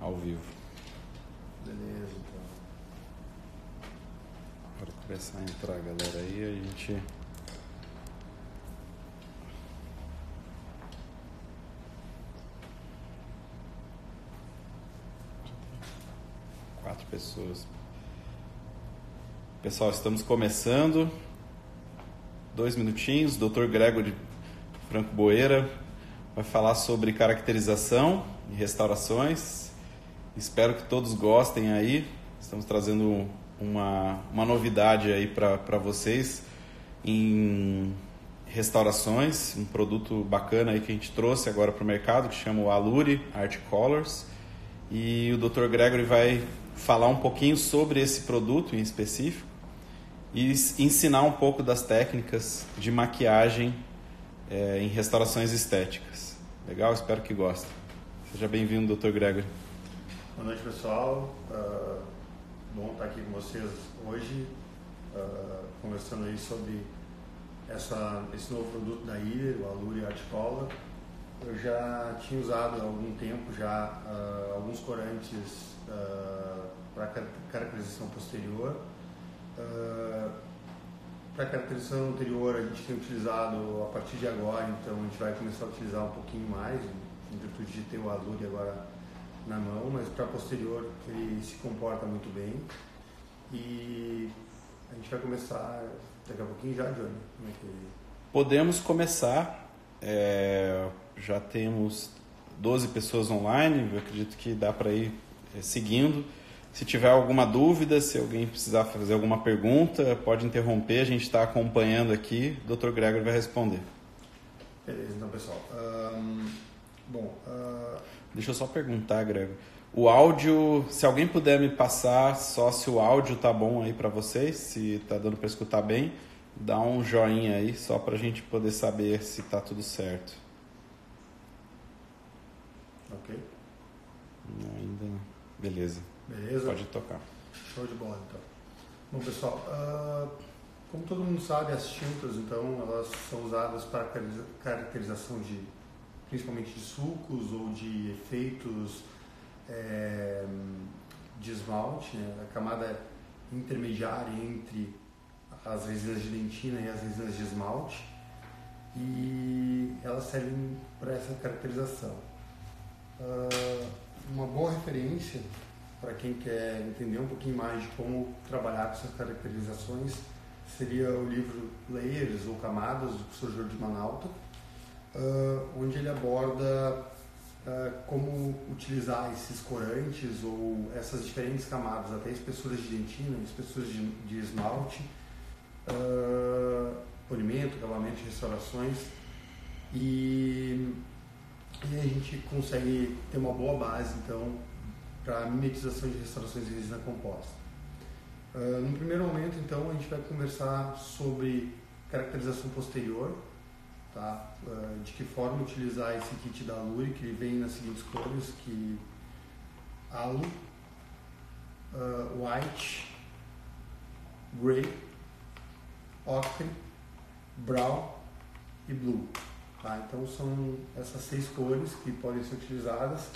ao vivo. Beleza, então. Para começar a entrar a galera aí, a gente... Quatro pessoas. Pessoal, estamos começando. 2 minutinhos. Dr. Gregory Franco Boeira vai falar sobre caracterização e restaurações. Espero que todos gostem aí. Estamos trazendo uma novidade aí para vocês em restaurações, um produto bacana aí que a gente trouxe agora para o mercado, que chama o Allure Art Colors. E o Dr. Gregory vai falar um pouquinho sobre esse produto em específico e ensinar um pouco das técnicas de maquiagem em restaurações estéticas. Legal? Espero que gostem. Seja bem-vindo, Dr. Gregory. Boa noite, pessoal. Bom estar aqui com vocês hoje, conversando aí sobre esse novo produto da IRE, o Allure Art Color. Eu já tinha usado há algum tempo já alguns corantes para caracterização posterior. Para caracterização anterior a gente tem utilizado a partir de agora, então a gente vai começar a utilizar um pouquinho mais, em virtude de ter o Allure agora na mão, mas para posterior ele se comporta muito bem. E a gente vai começar daqui a pouquinho já, Johnny. Como é que... Podemos começar. Já temos 12 pessoas online, eu acredito que dá para ir seguindo. Se tiver alguma dúvida, se alguém precisar fazer alguma pergunta, pode interromper, a gente está acompanhando aqui, o Dr. Gregory vai responder. Beleza, então, pessoal. Deixa eu só perguntar, Gregory. O áudio, se alguém puder me passar só se o áudio tá bom aí para vocês, se tá dando para escutar bem, dá um joinha aí, só para a gente poder saber se tá tudo certo. Ok. Ainda não. Beleza. Beleza? Pode tocar. Show de bola, então. Bom, pessoal, como todo mundo sabe, as tintas, então, elas são usadas para caracterização principalmente de sulcos ou de efeitos de esmalte, né? A camada intermediária entre as resinas de dentina e as resinas de esmalte, e elas servem para essa caracterização. Uma boa referência para quem quer entender um pouquinho mais de como trabalhar com essas caracterizações seria o livro Layers ou Camadas, do professor Jordi Manalta, onde ele aborda como utilizar esses corantes ou essas diferentes camadas, até espessuras de dentina, espessuras de esmalte, polimento, acabamento, restaurações, e a gente consegue ter uma boa base, então, para a mimetização de restaurações de resina composta. No primeiro momento, então, a gente vai conversar sobre caracterização posterior, tá? De que forma utilizar esse kit da Allure, que ele vem nas seguintes cores, que Alu, White, Grey, Ocre, Brown e Blue. Tá? Então são essas 6 cores que podem ser utilizadas,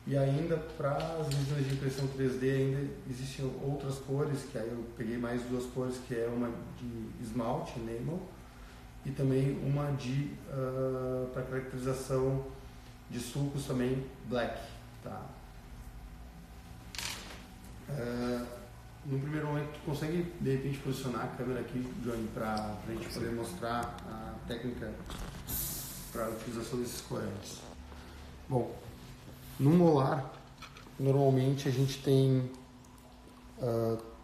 e ainda para as resinas de impressão 3D ainda existem outras cores, que aí eu peguei mais 2 cores, que é uma de esmalte, enamel, e também uma de para caracterização de sulcos também, black. Tá? No primeiro momento, tu consegue de repente posicionar a câmera aqui, Johnny, para a gente poder mostrar a técnica para a utilização desses corantes. Bom, no molar, normalmente a gente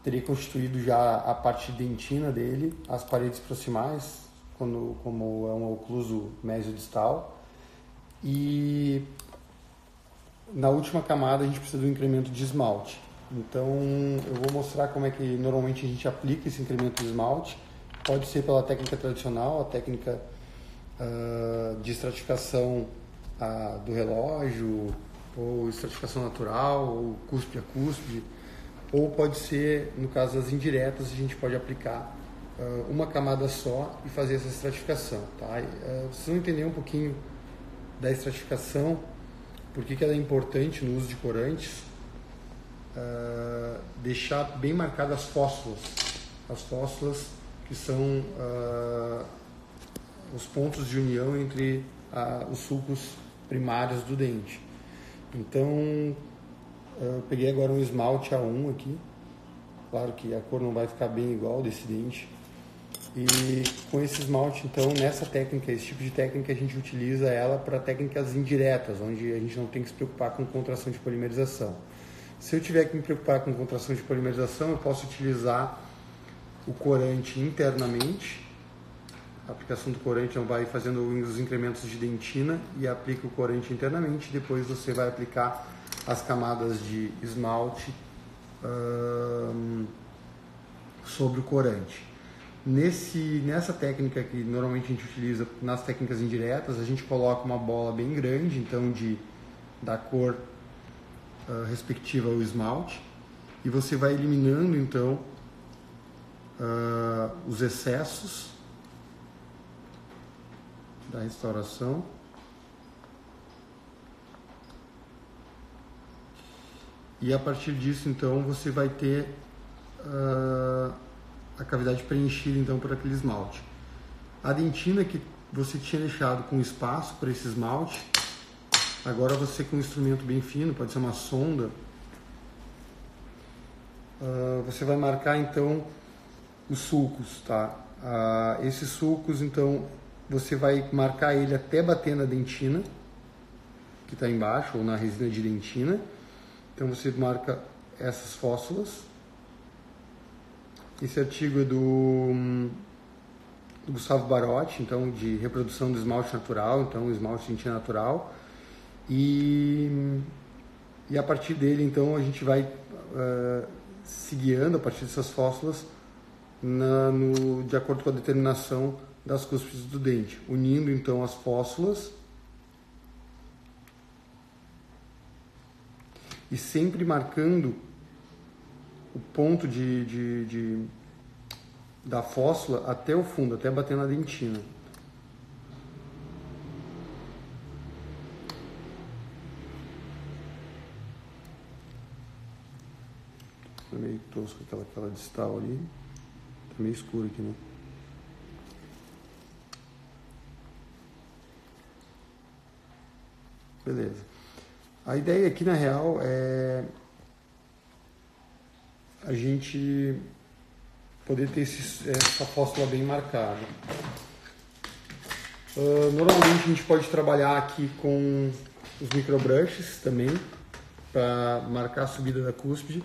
teria constituído já a parte dentina dele, as paredes proximais, como é um ocluso mesiodistal, e na última camada a gente precisa do incremento de esmalte. Então eu vou mostrar como é que normalmente a gente aplica esse incremento de esmalte. Pode ser pela técnica tradicional, a técnica de estratificação do relógio, ou estratificação natural, ou cúspide a cúspide, ou pode ser, no caso das indiretas, a gente pode aplicar uma camada só e fazer essa estratificação. Tá? Vocês vão entender um pouquinho da estratificação, por que ela é importante no uso de corantes, deixar bem marcadas as fóssulas que são os pontos de união entre os sulcos primários do dente. Então, eu peguei agora um esmalte A1 aqui. Claro que a cor não vai ficar bem igual desse dente. E com esse esmalte, então, nessa técnica, esse tipo de técnica, a gente utiliza ela para técnicas indiretas, onde a gente não tem que se preocupar com contração de polimerização. Se eu tiver que me preocupar com contração de polimerização, eu posso utilizar o corante internamente. A aplicação do corante, então, vai fazendo os incrementos de dentina e aplica o corante internamente. Depois você vai aplicar as camadas de esmalte sobre o corante. Nessa técnica que normalmente a gente utiliza nas técnicas indiretas, a gente coloca uma bola bem grande, então da cor respectiva ao esmalte, e você vai eliminando então os excessos da restauração. E a partir disso, então, você vai ter a cavidade preenchida então por aquele esmalte. A dentina que você tinha deixado com espaço para esse esmalte, agora você, com um instrumento bem fino, pode ser uma sonda, você vai marcar então os sulcos, tá? Esses sulcos, então, você vai marcar ele até bater na dentina que está embaixo, ou na resina de dentina. Então você marca essas fóssulas. Esse artigo é do Gustavo Barotti, então, de reprodução do esmalte natural, então esmalte de dentina natural. E a partir dele, então, a gente vai se guiando a partir dessas fóssulas de acordo com a determinação das cúspides do dente, unindo então as fóssulas e sempre marcando o ponto da fósfula até o fundo, até bater na dentina. Tá meio tosco aquela distal ali. Tá meio escuro aqui, né? Beleza. A ideia aqui, na real, é a gente poder ter essa fósfula bem marcada. Normalmente a gente pode trabalhar aqui com os microbrushes também, para marcar a subida da cúspide.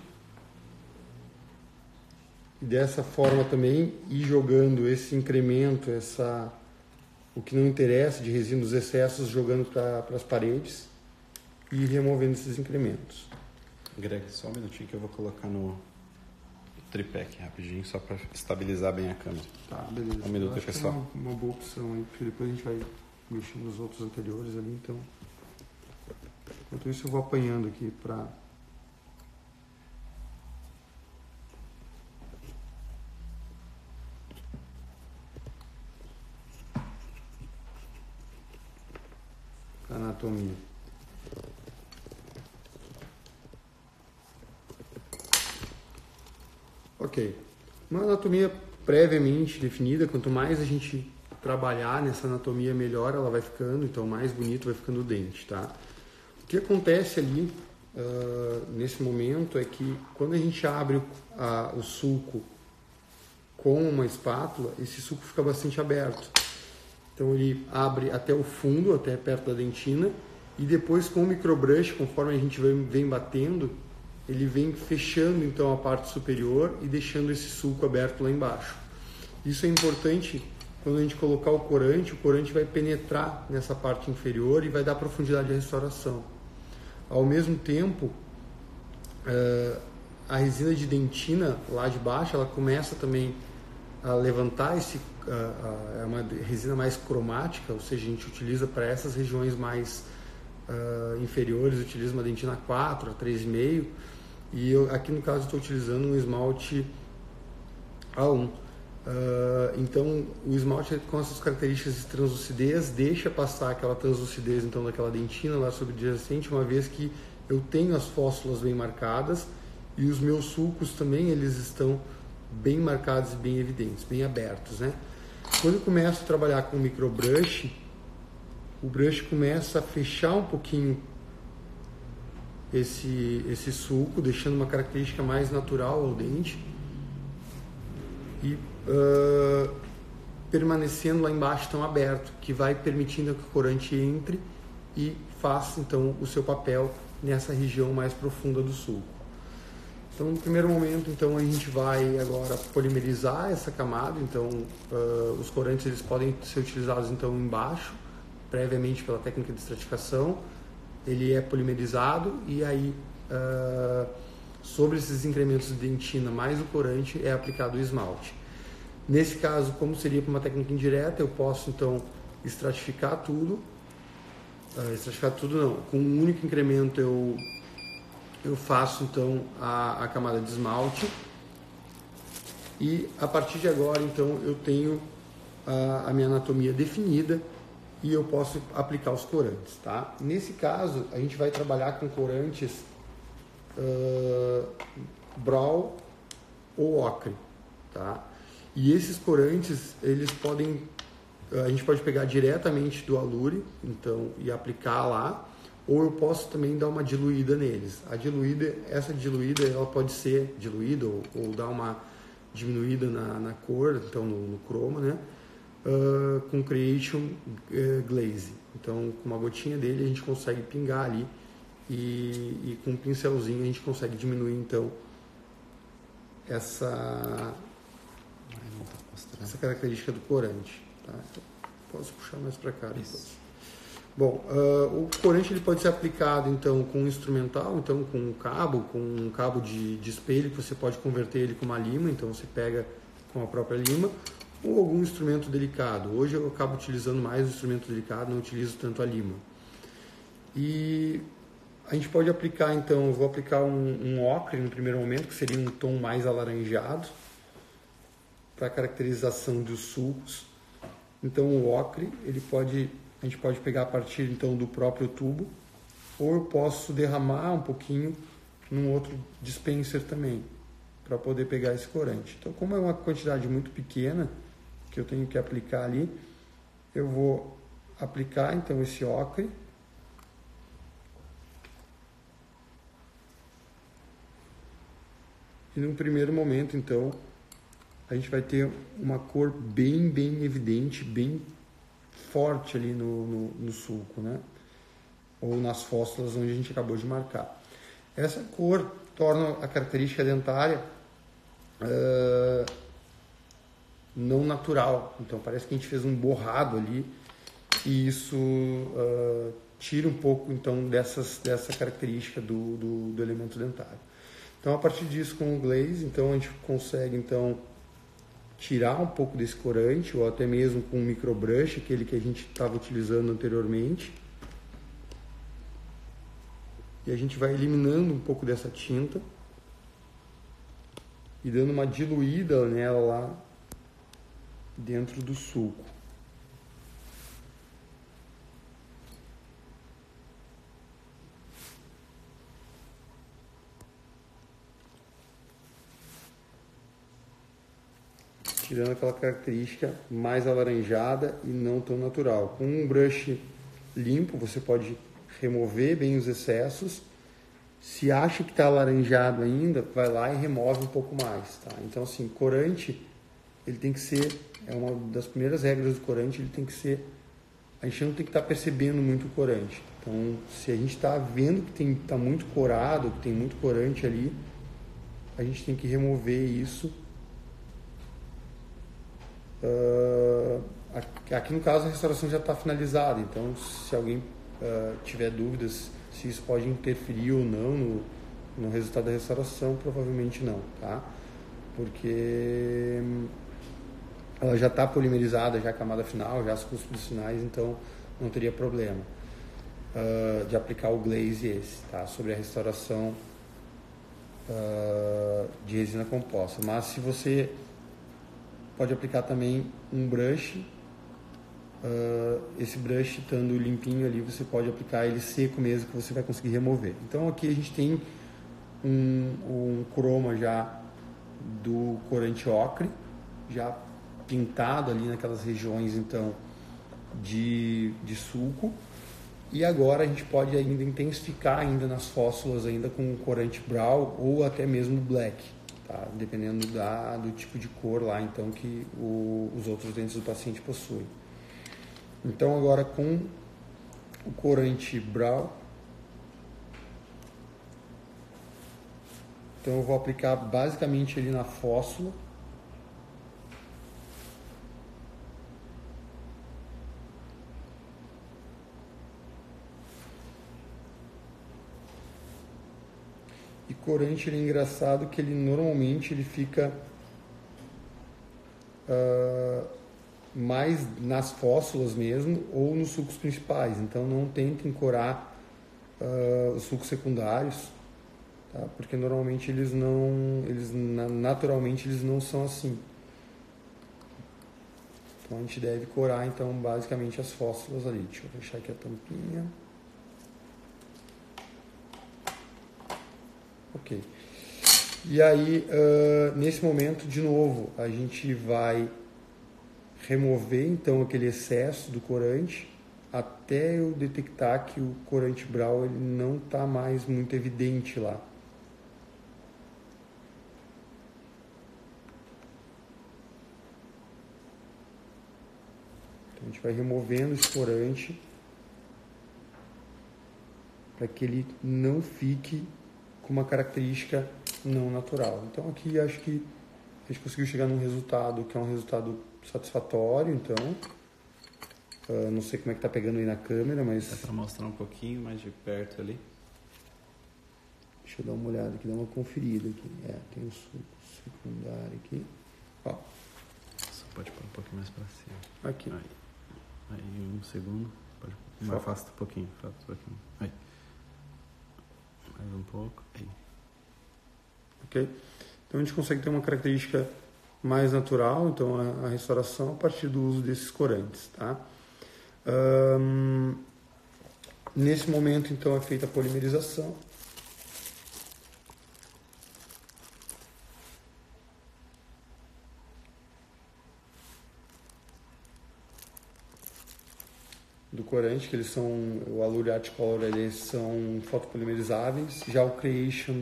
E dessa forma também ir jogando esse incremento, o que não interessa de resina dos excessos, jogando para as paredes e removendo esses incrementos. Greg, só um minutinho que eu vou colocar no tripé aqui rapidinho, só para estabilizar bem a câmera. Tá, beleza. Um minuto, pessoal. É uma boa opção aí, porque depois a gente vai mexer nos outros anteriores ali, então. Enquanto isso eu vou apanhando aqui para anatomia. Ok. Uma anatomia previamente definida, quanto mais a gente trabalhar nessa anatomia, melhor ela vai ficando, então mais bonito vai ficando o dente, tá? O que acontece ali, nesse momento, é que quando a gente abre o sulco com uma espátula, esse sulco fica bastante aberto. Então ele abre até o fundo, até perto da dentina, e depois com o microbrush, conforme a gente vem batendo, ele vem fechando então a parte superior e deixando esse sulco aberto lá embaixo. Isso é importante quando a gente colocar o corante vai penetrar nessa parte inferior e vai dar profundidade à restauração. Ao mesmo tempo, a resina de dentina lá de baixo, ela começa também a levantar é uma resina mais cromática, ou seja, a gente utiliza para essas regiões mais inferiores, utiliza uma dentina 4 a 3,5, e eu, aqui no caso, estou utilizando um esmalte A1. Então, o esmalte com essas características de translucidez deixa passar aquela translucidez então daquela dentina lá subjacente, uma vez que eu tenho as fósfulas bem marcadas E os meus sulcos também, eles estão bem marcados e bem evidentes, bem abertos, né? Quando eu começo a trabalhar com o microbrush, o brush começa a fechar um pouquinho esse sulco, deixando uma característica mais natural ao dente e permanecendo lá embaixo tão aberto, que vai permitindo que o corante entre e faça então o seu papel nessa região mais profunda do sulco. Então, no primeiro momento, então, a gente vai agora polimerizar essa camada. Então, os corantes eles podem ser utilizados então embaixo, previamente pela técnica de estratificação. Ele é polimerizado e aí sobre esses incrementos de dentina mais o corante é aplicado o esmalte. Nesse caso, como seria para uma técnica indireta, eu posso então estratificar tudo. Estratificar tudo não, com um único incremento eu faço então a camada de esmalte e a partir de agora então eu tenho a minha anatomia definida e eu posso aplicar os corantes, tá? Nesse caso a gente vai trabalhar com corantes Brawl ou ocre, tá? E esses corantes eles podem, a gente pode pegar diretamente do alure então e aplicar lá, ou eu posso também dar uma diluída neles. Essa diluída ela pode ser diluída ou dar uma diminuída na cor, então no croma, né? Com Creation Glaze. Então, com uma gotinha dele a gente consegue pingar ali e com um pincelzinho a gente consegue diminuir então essa característica do corante. Tá? Então, posso puxar mais para cá depois. Bom, o corante ele pode ser aplicado então com um instrumental, então com um cabo de espelho que você pode converter ele com uma lima, então você pega com a própria lima, ou algum instrumento delicado. Hoje eu acabo utilizando mais o instrumento delicado, não utilizo tanto a lima. E a gente pode aplicar então, eu vou aplicar um ocre no primeiro momento, que seria um tom mais alaranjado, para a caracterização dos sulcos. Então o ocre, a gente pode pegar a partir então do próprio tubo, ou eu posso derramar um pouquinho num outro dispenser também, para poder pegar esse corante. Então, como é uma quantidade muito pequena que eu tenho que aplicar ali, eu vou aplicar então esse ocre. E num primeiro momento, então, a gente vai ter uma cor bem evidente, bem forte ali no sulco, né? Ou nas fósforas onde a gente acabou de marcar. Essa cor torna a característica dentária não natural. Então parece que a gente fez um borrado ali e isso tira um pouco então dessa característica do elemento dentário. Então a partir disso com o glaze, então a gente consegue então tirar um pouco desse corante, ou até mesmo com o microbrush, aquele que a gente estava utilizando anteriormente. E a gente vai eliminando um pouco dessa tinta e dando uma diluída nela lá dentro do sulco. Tirando aquela característica mais alaranjada e não tão natural. Com um brush limpo, você pode remover bem os excessos. Se acha que está alaranjado ainda, vai lá e remove um pouco mais. Tá? Então, assim, corante, ele tem que ser, é uma das primeiras regras do corante, ele tem que ser, a gente não tem que estar percebendo muito o corante. Então, se a gente está vendo que está muito corado, que tem muito corante ali, a gente tem que remover isso. Aqui no caso a restauração já está finalizada, então se alguém tiver dúvidas se isso pode interferir ou não no resultado da restauração, provavelmente não, tá? Porque ela já está polimerizada, já a camada final, já as cúspides finais, então não teria problema de aplicar o glaze esse, tá? Sobre a restauração de resina composta. Mas se você pode aplicar também um brush, esse brush estando limpinho ali, você pode aplicar ele seco mesmo, que você vai conseguir remover. Então aqui a gente tem um croma já do corante ocre, já pintado ali naquelas regiões então de sulco. E agora a gente pode ainda intensificar ainda nas fósforas ainda com corante brown ou até mesmo black, tá? Dependendo do tipo de cor lá então que os outros dentes do paciente possuem. Então agora com o corante brown, então eu vou aplicar basicamente ali na fósfora. E corante ele é engraçado que ele normalmente ele fica mais nas fósforas mesmo ou nos sucos principais. Então não tentem corar os sucos secundários, tá? Porque normalmente naturalmente eles não são assim. Então a gente deve corar então basicamente as fósforas ali. Deixa eu fechar aqui a tampinha. Ok. E aí, nesse momento, de novo, a gente vai remover então aquele excesso do corante até eu detectar que o corante brown ele não está mais muito evidente lá. Então a gente vai removendo esse corante para que ele não fique com uma característica não natural. Então aqui acho que a gente conseguiu chegar num resultado que é um resultado satisfatório, então não sei como é que tá pegando aí na câmera, mas... Dá para mostrar um pouquinho mais de perto ali. Deixa eu dar uma olhada aqui, dar uma conferida aqui. Tem um suco secundário aqui. Ó. Você pode pôr um pouquinho mais para cima. Aqui. Aí um segundo. Pode... Afasta um pouquinho. Aí. Mais um pouco. Aí. Ok? Então a gente consegue ter uma característica mais natural, então a restauração a partir do uso desses corantes, tá? Nesse momento então é feita a polimerização. Do corante, que eles são, o Allure Art Color, eles são fotopolimerizáveis. Já o Creation,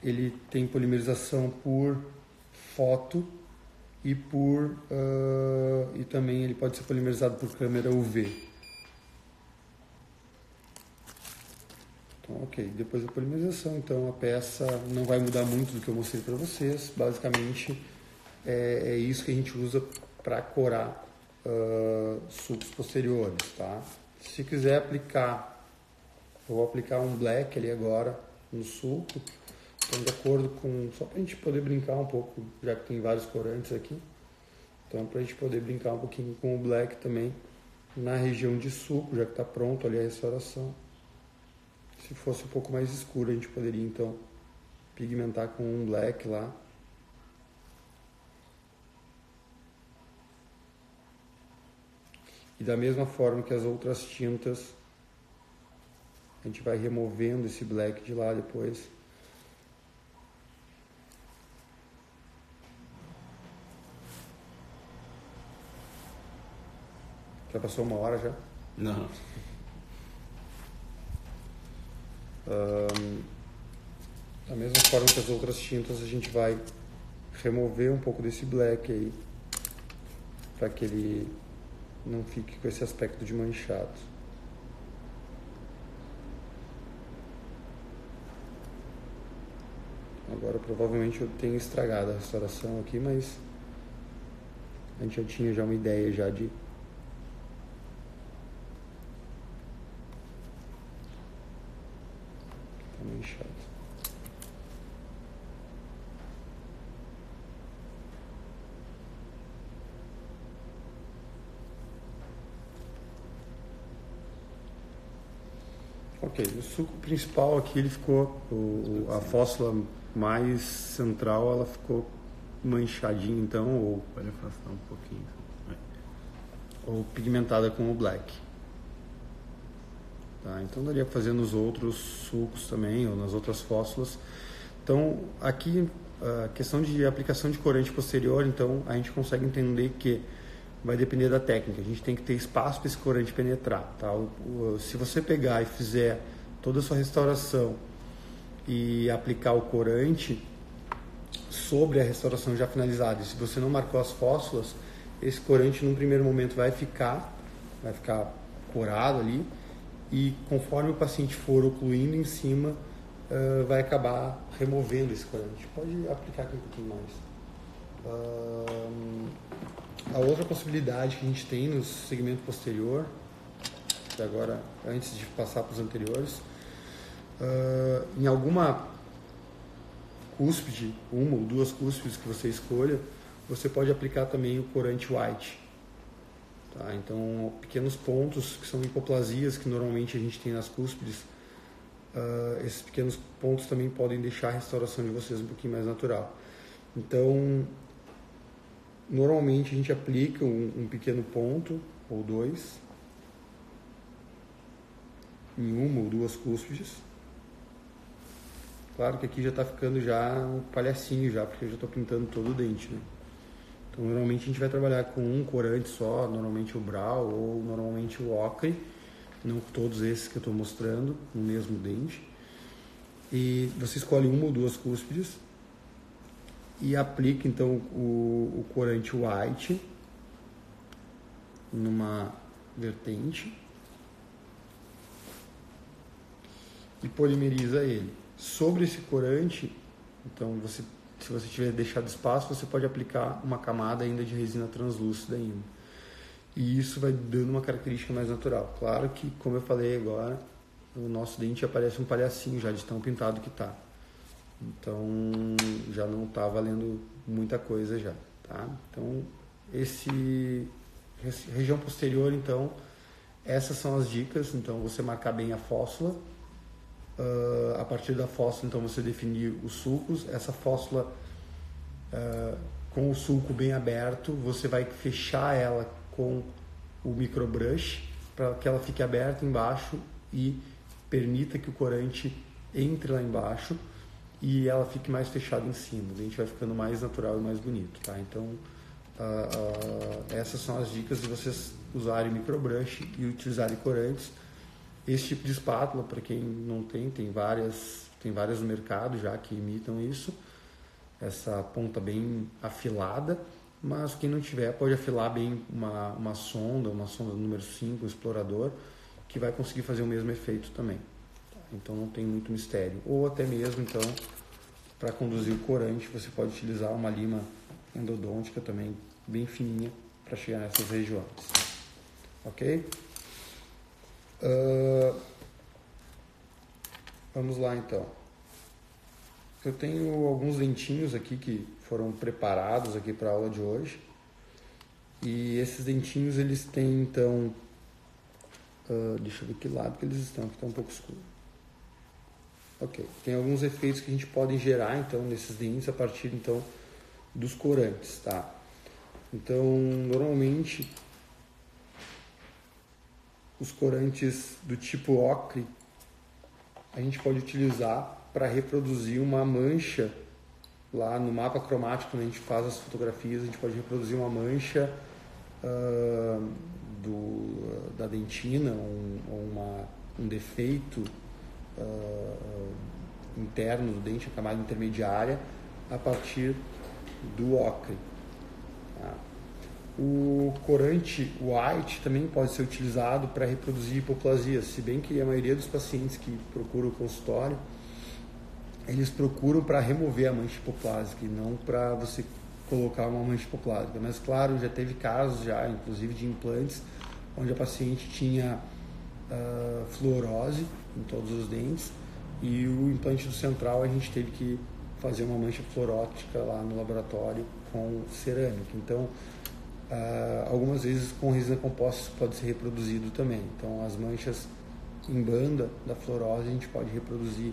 ele tem polimerização por foto e e também ele pode ser polimerizado por câmera UV. Então, ok, depois da polimerização, então a peça não vai mudar muito do que eu mostrei para vocês. Basicamente é isso que a gente usa para corar sucos posteriores, tá? Se quiser aplicar, eu vou aplicar um black ali agora no suco, então de acordo com, só para a gente poder brincar um pouco, já que tem vários corantes aqui, então para a gente poder brincar um pouquinho com o black também na região de suco, já que está pronto ali a restauração. Se fosse um pouco mais escuro, a gente poderia então pigmentar com um black lá. E da mesma forma que as outras tintas, a gente vai removendo esse black de lá depois. Já passou uma hora já? Não. Da mesma forma que as outras tintas, a gente vai remover um pouco desse black aí, para que ele não fique com esse aspecto de manchado. Agora provavelmente eu tenho estragado a restauração aqui, mas a gente já tinha uma ideia já de tá manchado. Ok, o suco principal aqui ele ficou, a fósfora mais central ela ficou manchadinha então, Pode afastar um pouquinho. ou pigmentada com o black. Tá, então daria para fazer nos outros sucos também, ou nas outras fósforas. Então, aqui, a questão de aplicação de corante posterior, então, a gente consegue entender que vai depender da técnica. A gente tem que ter espaço para esse corante penetrar. Tá? Se você pegar e fizer toda a sua restauração e aplicar o corante sobre a restauração já finalizada, e se você não marcou as fósforas, esse corante, num primeiro momento, vai ficar corado ali, e conforme o paciente for ocluindo em cima, vai acabar removendo esse corante. Pode aplicar aqui um pouquinho mais. A outra possibilidade que a gente tem no segmento posterior, que agora, antes de passar para os anteriores, em alguma cúspide, uma ou duas cúspides que você escolha, você pode aplicar também o corante white. Tá? Então, pequenos pontos que são hipoplasias que normalmente a gente tem nas cúspides, esses pequenos pontos também podem deixar a restauração de vocês um pouquinho mais natural. Então, normalmente a gente aplica um pequeno ponto ou dois em uma ou duas cúspides. Claro que aqui já está ficando já um palhacinho já, porque eu já estou pintando todo o dente, né? Então, normalmente a gente vai trabalhar com um corante só, normalmente o Brau ou normalmente o Ocre, não todos esses que eu estou mostrando no mesmo dente. E você escolhe uma ou duas cúspides e aplica então o corante white numa vertente e polimeriza ele. Sobre esse corante, então se você tiver deixado espaço, você pode aplicar uma camada ainda de resina translúcida ainda. E isso vai dando uma característica mais natural. Claro que, como eu falei agora, o nosso dente aparece um palhacinho já de tão pintado que está. Então, já não está valendo muita coisa já, tá? Então, região posterior, então, essas são as dicas. Então, você marcar bem a fóssula. A partir da fóssula, então, você definir os sulcos. Essa fóssula, com o sulco bem aberto, você vai fechar ela com o microbrush para que ela fique aberta embaixo e permita que o corante entre lá embaixo e ela fique mais fechada em cima. O dente vai ficando mais natural e mais bonito, tá? Então, essas são as dicas de vocês usarem microbrush e utilizarem corantes. Esse tipo de espátula, para quem não tem várias no mercado já que imitam isso. Essa ponta bem afilada, mas quem não tiver pode afilar bem uma sonda número 5, um explorador, que vai conseguir fazer o mesmo efeito também. Então não tem muito mistério. Ou até mesmo, então, para conduzir o corante, você pode utilizar uma lima endodôntica também, bem fininha, para chegar nessas regiões. Ok? Vamos lá, então. Eu tenho alguns dentinhos aqui que foram preparados aqui para a aula de hoje. E esses dentinhos, eles têm, então... deixa eu ver que lado que eles estão, que está um pouco escuro. Ok. Tem alguns efeitos que a gente pode gerar, então, nesses dentes a partir, então, dos corantes, tá? Então, normalmente, os corantes do tipo ocre, a gente pode utilizar para reproduzir uma mancha lá no mapa cromático. Quando a gente faz as fotografias, a gente pode reproduzir uma mancha da dentina, um defeito interno do dente, a camada intermediária, a partir do ocre. Tá? O corante white também pode ser utilizado para reproduzir hipoplasias, se bem que a maioria dos pacientes que procuram o consultório, eles procuram para remover a mancha hipoplásica e não para você colocar uma mancha hipoplásica. Mas, claro, já teve casos, inclusive de implantes, onde a paciente tinha fluorose em todos os dentes e o implante do central a gente teve que fazer uma mancha fluorótica lá no laboratório com cerâmica. Então, algumas vezes com resina composta isso pode ser reproduzido também. Então, as manchas em banda da fluorose a gente pode reproduzir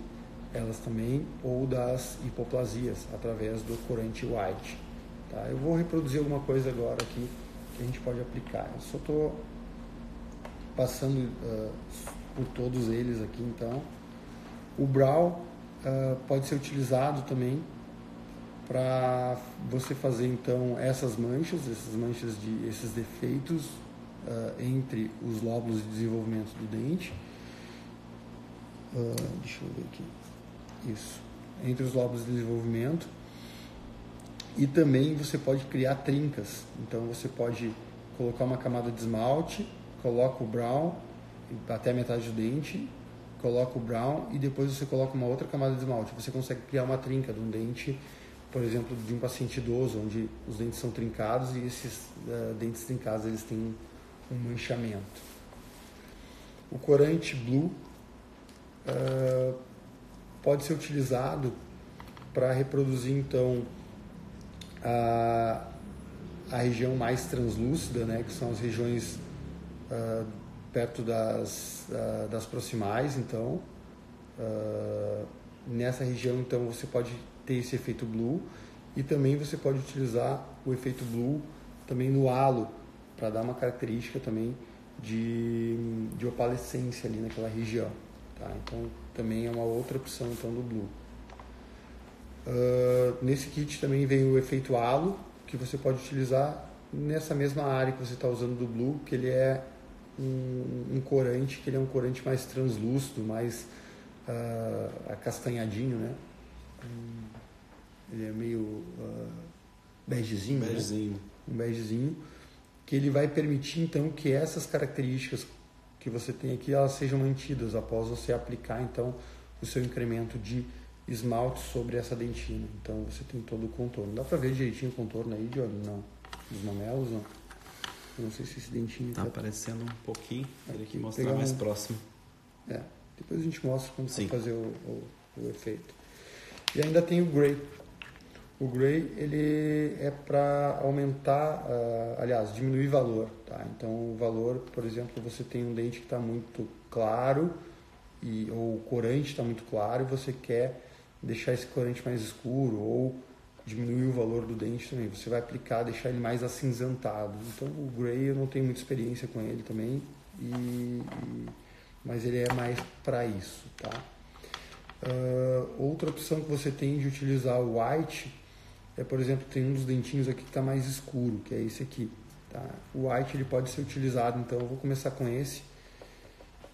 elas também, ou das hipoplasias através do corante white. Tá? Eu vou reproduzir alguma coisa agora aqui que a gente pode aplicar. Eu só estou passando por todos eles aqui, então. O Brau, pode ser utilizado também para você fazer então essas manchas esses defeitos entre os lóbulos de desenvolvimento do dente. Deixa eu ver aqui. Isso. Entre os lóbulos de desenvolvimento. E também você pode criar trincas. Então você pode colocar uma camada de esmalte, coloca o brown até a metade do dente, coloca o brown e depois você coloca uma outra camada de esmalte. Você consegue criar uma trinca de um dente, por exemplo, de um paciente idoso, onde os dentes são trincados e esses dentes trincados eles têm um manchamento. O corante blue pode ser utilizado para reproduzir então a região mais translúcida, né, que são as regiões perto das proximais. Então nessa região então você pode ter esse efeito blue, e também você pode utilizar o efeito blue também no halo para dar uma característica também de opalescência ali naquela região, tá? Então também é uma outra opção então do blue. Nesse kit também vem o efeito halo, que você pode utilizar nessa mesma área que você está usando do blue, que ele é um corante, que ele é um corante mais translúcido, mais acastanhadinho, né? Ele é meio begezinho, Begezinho. né? Um begezinho, que ele vai permitir então que essas características que você tem aqui, elas sejam mantidas após você aplicar então o seu incremento de esmalte sobre essa dentina. Então você tem todo o contorno. Dá pra ver direitinho o contorno aí, Diogo? Não. Dos mamelos, não. Eu não sei se esse dentinho tá aparecendo um pouquinho. Teria que mostrar pegar mais próximo. Depois a gente mostra quando Sim. for fazer o efeito. E ainda tem o Gray. O Gray, ele é para aumentar, aliás, diminuir valor, tá? Então o valor, por exemplo, você tem um dente que está muito claro, ou o corante está muito claro, e você quer deixar esse corante mais escuro, ou diminuir o valor do dente também. Você vai aplicar, deixar ele mais acinzentado. Então o Gray eu não tenho muita experiência com ele também, mas ele é mais para isso, tá? Outra opção que você tem de utilizar o white é, por exemplo, tem um dos dentinhos aqui que está mais escuro, que é esse aqui, tá? O white ele pode ser utilizado, então eu vou começar com esse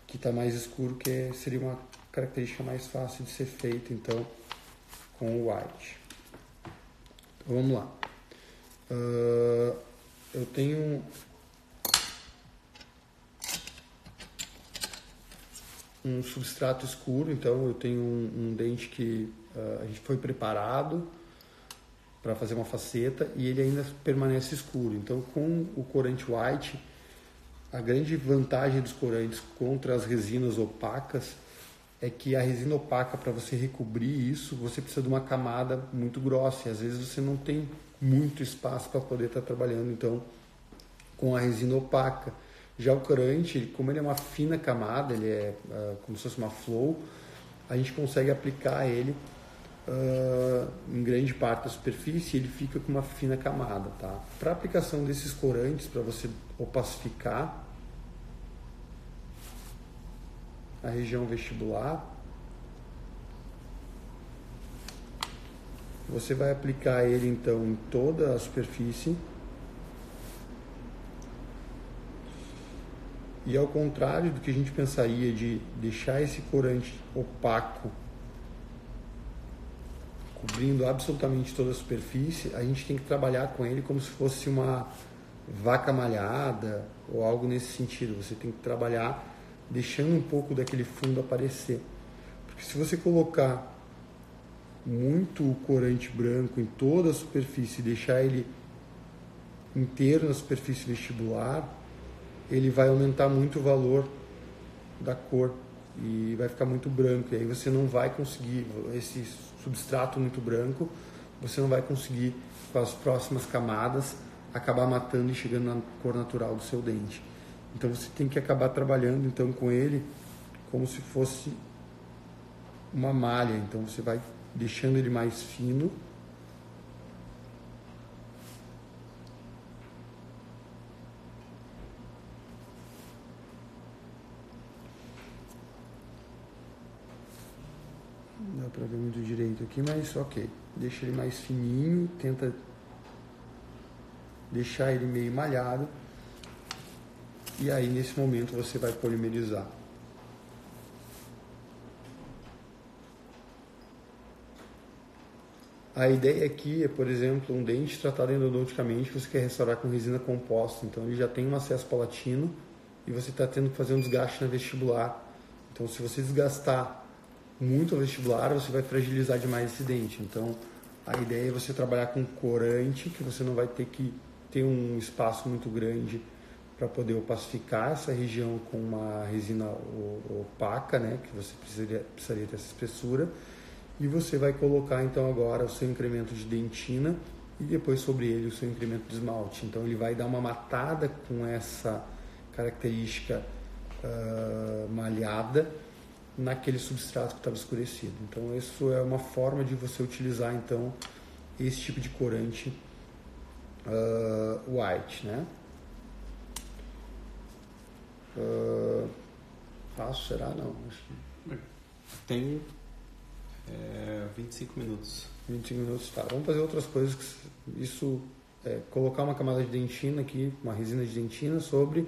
que está mais escuro, que seria uma característica mais fácil de ser feita então com o white. Então, vamos lá. Eu tenho um substrato escuro, então eu tenho um dente que a gente foi preparado para fazer uma faceta e ele ainda permanece escuro. Então com o corante white, a grande vantagem dos corantes contra as resinas opacas é que a resina opaca, para você recobrir isso, você precisa de uma camada muito grossa, e às vezes você não tem muito espaço para poder estar trabalhando então com a resina opaca. Já o corante, como ele é uma fina camada, ele é como se fosse uma flow, a gente consegue aplicar ele em grande parte da superfície, ele fica com uma fina camada, tá? Para aplicação desses corantes, para você opacificar a região vestibular, você vai aplicar ele então em toda a superfície. E ao contrário do que a gente pensaria de deixar esse corante opaco cobrindo absolutamente toda a superfície, a gente tem que trabalhar com ele como se fosse uma vaca malhada ou algo nesse sentido. Você tem que trabalhar deixando um pouco daquele fundo aparecer. Porque se você colocar muito corante branco em toda a superfície e deixar ele inteiro na superfície vestibular, ele vai aumentar muito o valor da cor e vai ficar muito branco. E aí você não vai conseguir, esse substrato muito branco, você não vai conseguir, com as próximas camadas, acabar matando e chegando na cor natural do seu dente. Então você tem que acabar trabalhando então com ele como se fosse uma malha. Então você vai deixando ele mais fino. Dá para ver muito direito aqui, mas ok. Deixa ele mais fininho, tenta deixar ele meio malhado. E aí, nesse momento, você vai polimerizar. A ideia aqui é, por exemplo, um dente tratado endodonticamente, você quer restaurar com resina composta. Então, ele já tem um acesso palatino e você está tendo que fazer um desgaste na vestibular. Então, se você desgastar muito a vestibular, você vai fragilizar demais esse dente. Então, a ideia é você trabalhar com corante, que você não vai ter que ter um espaço muito grande para poder opacificar essa região com uma resina opaca, né, que você precisaria ter essa espessura. E você vai colocar então agora o seu incremento de dentina e depois sobre ele o seu incremento de esmalte. Então ele vai dar uma matada com essa característica malhada naquele substrato que estava escurecido. Então isso é uma forma de você utilizar então esse tipo de corante white, né? Faço, será? Não. Acho que... Tem 25 minutos. 25 minutos, tá. Vamos fazer outras coisas. Isso colocar uma camada de dentina aqui, uma resina de dentina sobre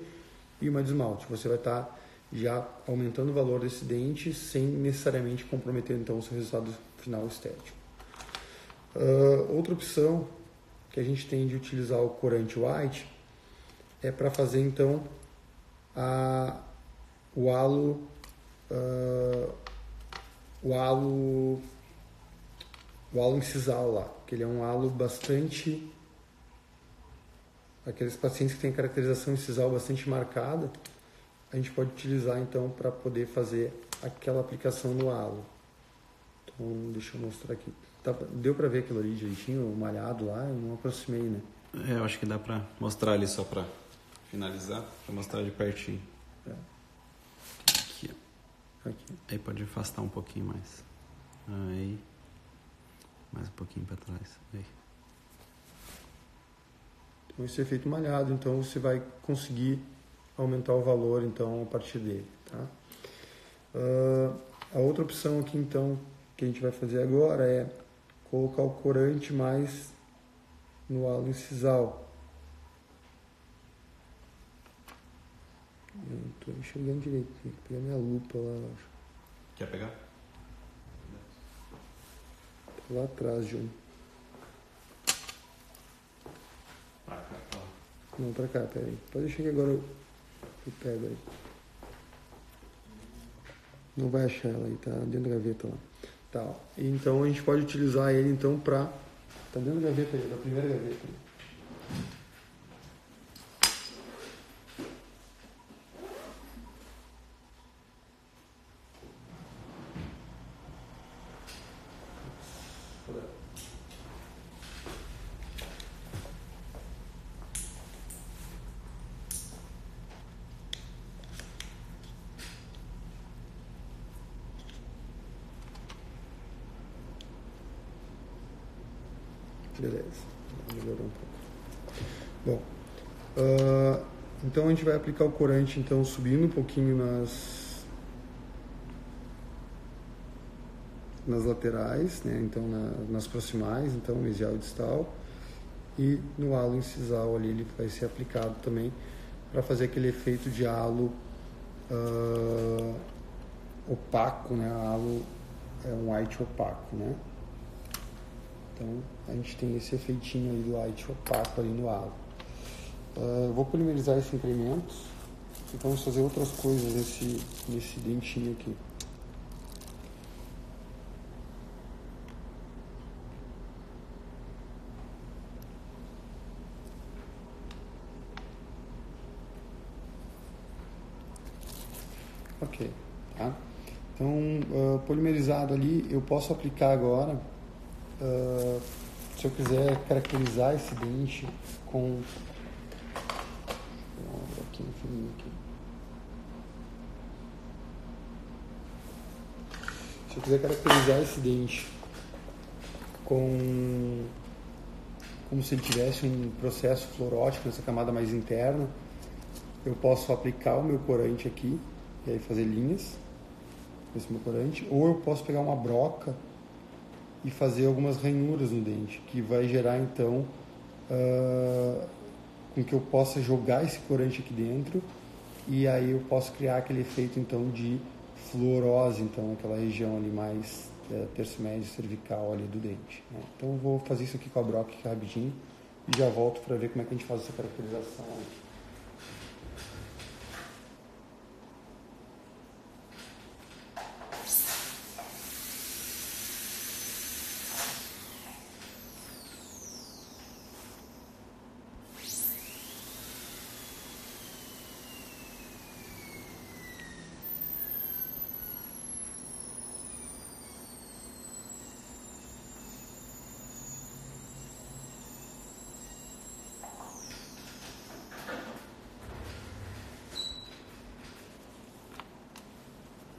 e uma de esmalte. Você vai estar já aumentando o valor desse dente sem necessariamente comprometer então o seu resultado final estético. Outra opção que a gente tem de utilizar o corante white é para fazer então o halo incisal lá, que ele é um halo bastante, aqueles pacientes que têm caracterização incisal bastante marcada, a gente pode utilizar então para poder fazer aquela aplicação no halo. Então deixa eu mostrar aqui. Deu para ver aquilo ali direitinho, o malhado lá, eu não aproximei, né? Eu acho que dá para mostrar ali só para finalizar, para mostrar de pertinho. Aqui, ó. Aqui. Aí pode afastar um pouquinho mais. Aí. Mais um pouquinho para trás. Aí. Então esse efeito malhado, então você vai conseguir aumentar o valor então a partir dele, tá? A outra opção aqui então que a gente vai fazer agora é colocar o corante mais no halo incisal. Eu não estou enxergando direito, tem que pegar minha lupa lá, eu acho. Quer pegar? Tá lá atrás, João. Pra cá, pra lá. Não, pra cá, peraí. Pode deixar que agora eu pego aí. Não vai achar ela aí, tá dentro da gaveta lá. Tá, ó. Então a gente pode utilizar ele então pra... Tá dentro da gaveta aí, da primeira gaveta aí. Beleza, melhorou um pouco. Bom, então a gente vai aplicar o corante então subindo um pouquinho nas laterais, né? Então nas proximais, então mesial e distal, e no halo incisal ali ele vai ser aplicado também para fazer aquele efeito de halo opaco, né? Halo é um white opaco, né? Então a gente tem esse efeitinho aí do white opaco ali no halo. Eu vou polimerizar esse incremento e vamos fazer outras coisas nesse dentinho aqui. Ok, tá? Então, polimerizado ali, eu posso aplicar agora, se eu quiser caracterizar esse dente com... Aqui no fininho aqui. Se eu quiser caracterizar esse dente como se ele tivesse um processo fluorótico nessa camada mais interna, eu posso aplicar o meu corante aqui e aí fazer linhas com esse meu corante, ou eu posso pegar uma broca e fazer algumas ranhuras no dente, que vai gerar então com que eu possa jogar esse corante aqui dentro e aí eu posso criar aquele efeito então de fluorose, então aquela região ali mais terço médio cervical ali do dente, né? Então eu vou fazer isso aqui com a broca aqui rapidinho e já volto para ver como é que a gente faz essa caracterização aqui.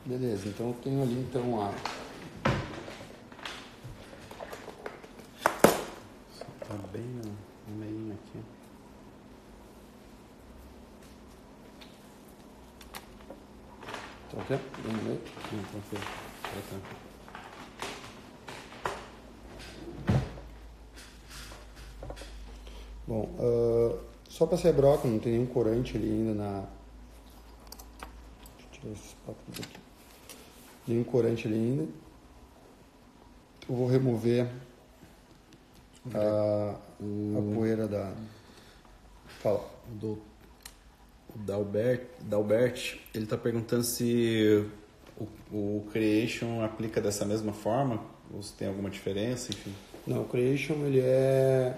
Beleza, então eu tenho ali então a... Tá bem no meio aqui. Tá ok? Bem no meio? Não, tranquilo. Bom, só para ser a broca, não tem nenhum corante ali ainda na... Deixa eu tirar esses papos aqui. Nenhum corante ali ainda. Eu vou remover a poeira da... Fala. O Dalbert, ele está perguntando se o Creation aplica dessa mesma forma, ou se tem alguma diferença, enfim. Não, o Creation ele é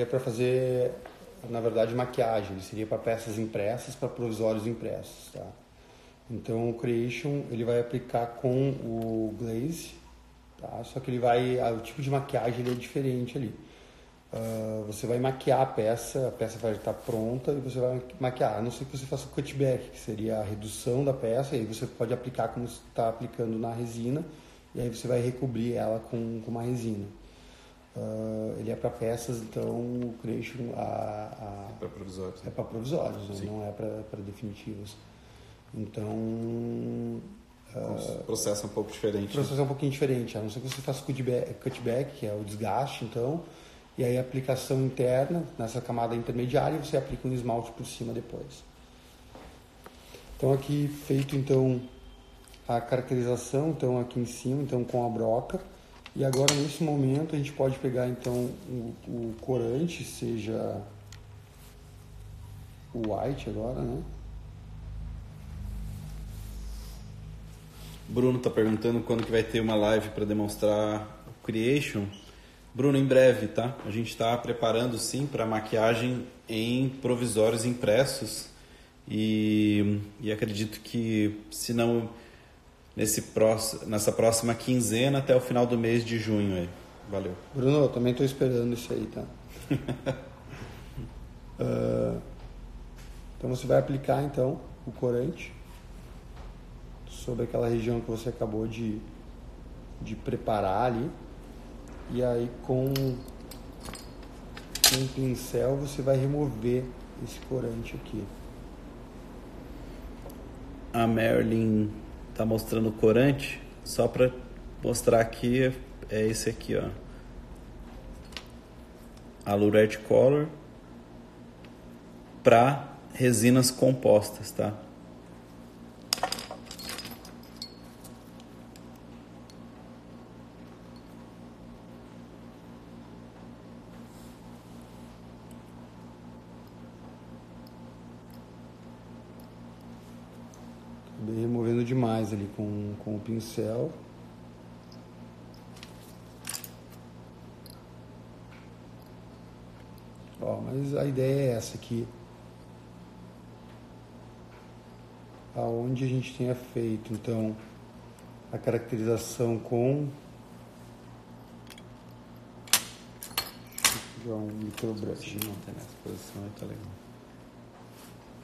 para fazer, na verdade, maquiagem. Ele seria para peças impressas, para provisórios impressos, tá? Então o Creation ele vai aplicar com o Glaze, tá? Só que o tipo de maquiagem ele é diferente ali. Você vai maquiar a peça vai estar pronta e você vai maquiar, a não ser que você faça o cutback, que seria a redução da peça, e aí você pode aplicar como você está aplicando na resina, e aí você vai recobrir ela com uma resina. Ele é para peças, então o Creation É para provisórios. É para provisórios, né? Não é para definitivos. Então... O processo é um pouco diferente. O processo é um pouquinho diferente, a não ser que você faça cutback, que é o desgaste, então... E aí a aplicação interna, nessa camada intermediária, você aplica um esmalte por cima depois. Então aqui feito então a caracterização, então aqui em cima, então com a broca. E agora nesse momento a gente pode pegar então o corante, seja o white agora, né? Bruno está perguntando quando que vai ter uma live para demonstrar o Creation. Bruno, em breve, tá? A gente está preparando, sim, para maquiagem em provisórios impressos e acredito que, se não, nessa próxima quinzena até o final do mês de junho. Aí. Valeu. Bruno, eu também estou esperando isso aí, tá? Então você vai aplicar, então, o corante sobre aquela região que você acabou de preparar ali. E aí com um pincel você vai remover esse corante aqui. A Marilyn tá mostrando o corante, só para mostrar aqui, é esse aqui, ó. Alured Color para resinas compostas, tá? Acabei removendo demais ali com o pincel. Ó, mas a ideia é essa aqui. Aonde a gente tenha feito, então, a caracterização com... Jogar um microbrush. Não tem nessa posição aí, tá legal.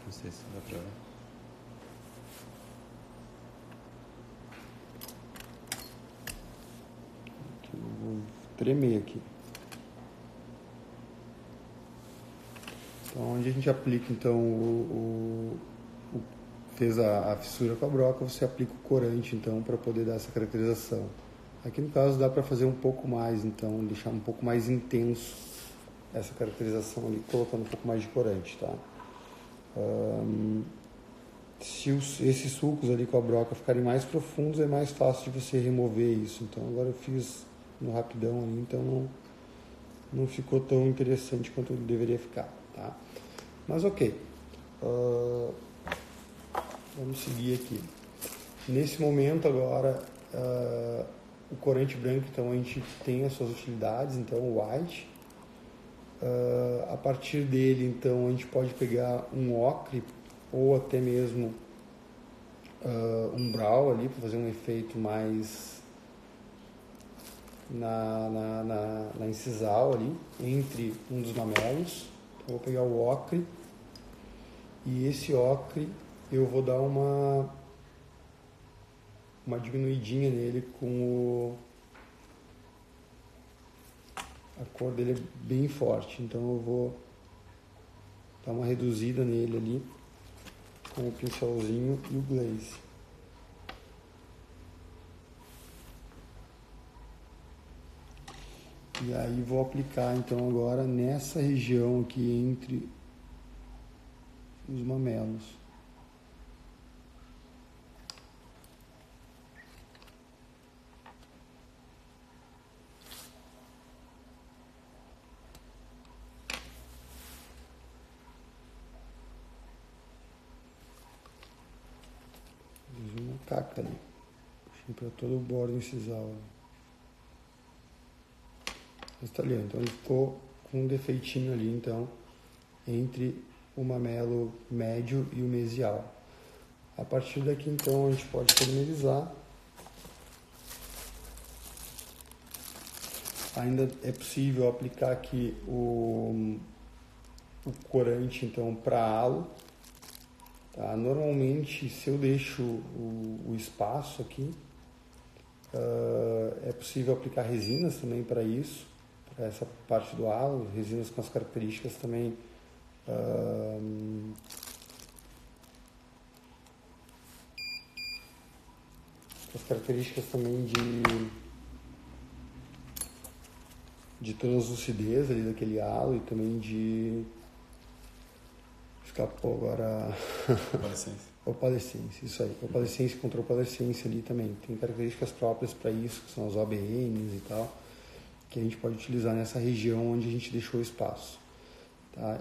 Não sei se dá pra ver. Eu vou tremer aqui. Então, onde a gente aplica, então, fez a fissura com a broca, você aplica o corante, então, para poder dar essa caracterização. Aqui no caso dá para fazer um pouco mais, então deixar um pouco mais intenso essa caracterização ali, colocando um pouco mais de corante, tá? Se esses sulcos ali com a broca ficarem mais profundos, é mais fácil de você remover isso. Então agora eu fiz no rapidão ali, então não ficou tão interessante quanto ele deveria ficar, tá? Mas ok. Vamos seguir aqui. Nesse momento agora, o corante branco, então a gente tem as suas utilidades, então o white. A partir dele, então, a gente pode pegar um ocre ou até mesmo um brown ali para fazer um efeito mais na incisal ali, entre um dos mamelos. Então, vou pegar o ocre e esse ocre eu vou dar uma diminuidinha nele a cor dele é bem forte, então eu vou dar uma reduzida nele ali com o pincelzinho e o glaze. E aí vou aplicar então agora nessa região aqui entre os mamelos. Uma caca ali, para todo o bordo incisal. Está ali, então ele ficou com um defeitinho ali, então, entre o mamelo médio e o mesial. A partir daqui, então, a gente pode polimerizar. Ainda é possível aplicar aqui o corante, então, para halo. Tá? Normalmente, se eu deixo o espaço aqui, é possível aplicar resinas também para isso, para essa parte do halo, resinas com as características também de translucidez ali daquele halo e também de escapou agora opalescência, isso aí, opalescência contra opalescência ali também, tem características próprias para isso, que são as OBNs e tal, que a gente pode utilizar nessa região onde a gente deixou o espaço, tá?